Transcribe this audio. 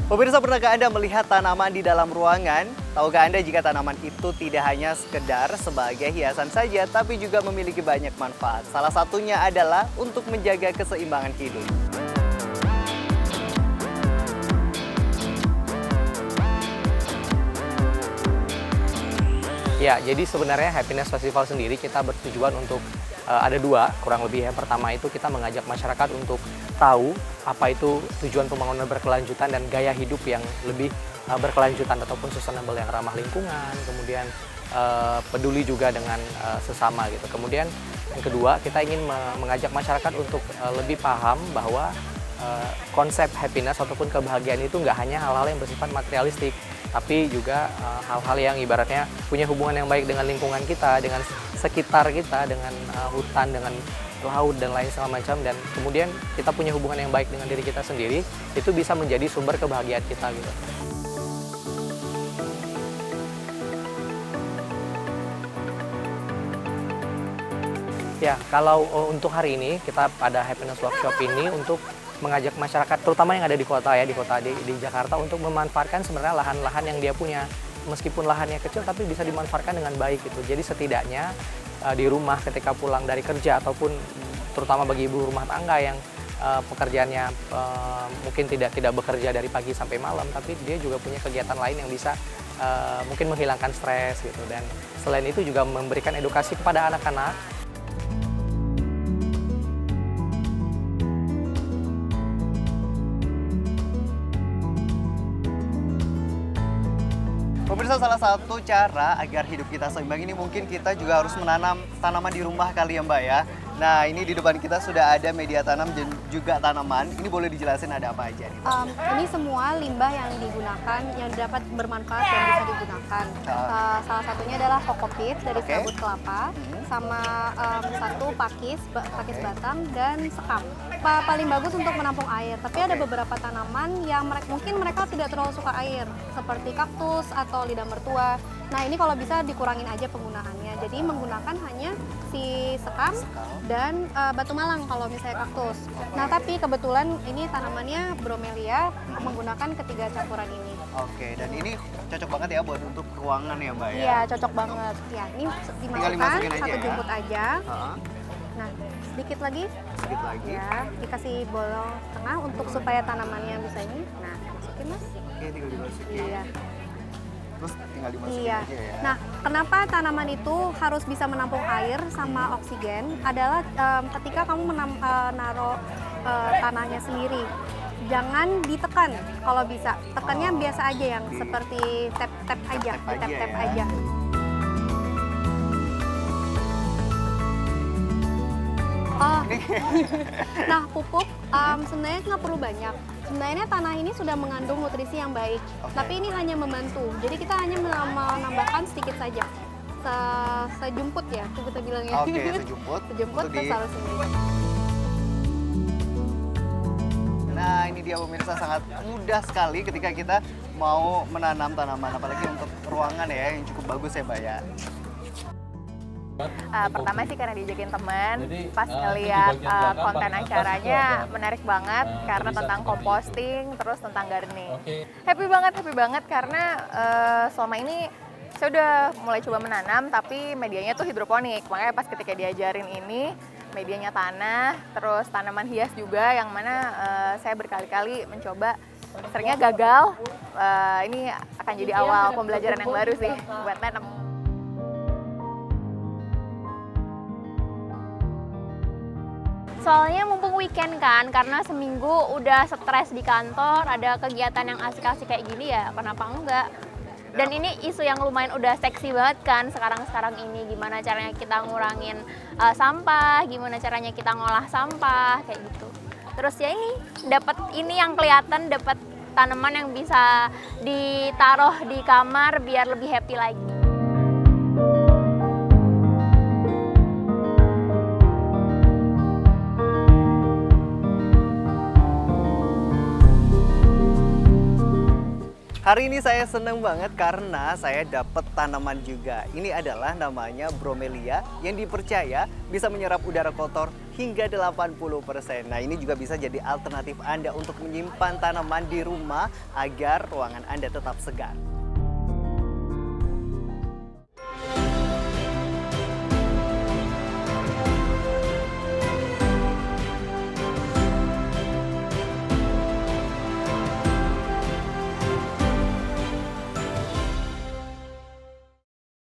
Pemirsa, pernahkah Anda melihat tanaman di dalam ruangan? Tahukah Anda jika tanaman itu tidak hanya sekedar sebagai hiasan saja, tapi juga memiliki banyak manfaat. Salah satunya adalah untuk menjaga keseimbangan hidup. Ya, jadi sebenarnya Happiness Festival sendiri kita bertujuan untuk ada dua kurang lebih ya. Pertama itu kita mengajak masyarakat untuk tahu apa itu tujuan pembangunan berkelanjutan dan gaya hidup yang lebih berkelanjutan ataupun sustainable, yang ramah lingkungan, kemudian peduli juga dengan sesama gitu. Kemudian yang kedua, kita ingin mengajak masyarakat untuk lebih paham bahwa konsep happiness ataupun kebahagiaan itu nggak hanya hal-hal yang bersifat materialistik, tapi juga hal-hal yang ibaratnya punya hubungan yang baik dengan lingkungan kita, dengan sekitar kita, dengan hutan, dengan laut dan lain segala macam. Dan kemudian kita punya hubungan yang baik dengan diri kita sendiri, itu bisa menjadi sumber kebahagiaan kita gitu. Ya, kalau untuk hari ini kita pada Happiness Workshop ini untuk mengajak masyarakat, terutama yang ada di kota ya, di Jakarta, untuk memanfaatkan sebenarnya lahan-lahan yang dia punya. Meskipun lahannya kecil, tapi bisa dimanfaatkan dengan baik gitu. Jadi setidaknya di rumah ketika pulang dari kerja, ataupun terutama bagi ibu rumah tangga yang pekerjaannya mungkin tidak bekerja dari pagi sampai malam, tapi dia juga punya kegiatan lain yang bisa mungkin menghilangkan stres gitu. Dan selain itu juga memberikan edukasi kepada anak-anak. Pemirsa, salah satu cara agar hidup kita seimbang ini mungkin kita juga harus menanam tanaman di rumah kali ya Mbak ya. Nah, ini di depan kita sudah ada media tanam dan juga tanaman. Ini boleh dijelasin ada apa aja nih? Ini semua limbah yang digunakan, yang dapat bermanfaat dan bisa digunakan. Salah satunya adalah kokopit dari serabut kelapa, sama satu pakis batang, dan sekam. Paling bagus untuk menampung air, tapi ada beberapa tanaman yang mungkin mereka tidak terlalu suka air, seperti kaktus atau lidah mertua. Nah, ini kalau bisa dikurangin aja penggunaannya. Jadi menggunakan hanya si sekam dan batu malang kalau misalnya kaktus. Nah, tapi kebetulan ini tanamannya bromelia, menggunakan ketiga campuran ini. Oke, dan ini cocok banget ya buat untuk ruangan ya Mbak ya? Iya, cocok banget. Ya, ini dimasukkan satu jumput aja. Nah, sedikit lagi. Sedikit lagi. Ya, dikasih bolong tengah untuk supaya tanamannya bisa ini. Nah, masukin Mas. Oke, tinggal dimasukin. Iya. Terus tinggal dimasukin Iya. aja ya. Nah, kenapa tanaman itu harus bisa menampung air sama oksigen? Adalah ketika kamu naruh tanahnya sendiri, jangan ditekan kalau bisa. Tekannya biasa aja yang seperti tap-tap aja, tap-tap aja. Oh, nah pupuk sebenarnya nggak perlu banyak. Sebenarnya tanah ini sudah mengandung nutrisi yang baik, tapi ini hanya membantu. Jadi kita hanya menambahkan sedikit saja, sejumput ya, kita bilangnya. Oke, sejumput. Sejumput terus harus ini. Nah, ini dia pemirsa, sangat mudah sekali ketika kita mau menanam tanaman, apalagi untuk ruangan ya yang cukup bagus ya Mbak ya. Pertama sih karena diajakin teman, pas ngeliat konten acaranya menarik banget karena tentang composting, terus tentang gardening. Happy banget karena selama ini saya udah mulai coba menanam, tapi medianya tuh hidroponik. Makanya pas ketika diajarin ini, medianya tanah, terus tanaman hias juga, yang mana saya berkali-kali mencoba, seringnya gagal. Ini akan jadi awal pembelajaran yang baru sih buat nanam. Soalnya mumpung weekend kan, karena seminggu udah stres di kantor, ada kegiatan yang asik-asik kayak gini ya, kenapa enggak? Dan ini isu yang lumayan udah seksi banget kan sekarang ini, gimana caranya kita ngurangin sampah, gimana caranya kita ngolah sampah, kayak gitu. Terus ya ini, dapat ini yang kelihatan, dapat tanaman yang bisa ditaruh di kamar biar lebih happy lagi. Hari ini saya senang banget karena saya dapat tanaman juga. Ini adalah namanya bromelia yang dipercaya bisa menyerap udara kotor hingga 80%. Nah, ini juga bisa jadi alternatif Anda untuk menyimpan tanaman di rumah agar ruangan Anda tetap segar.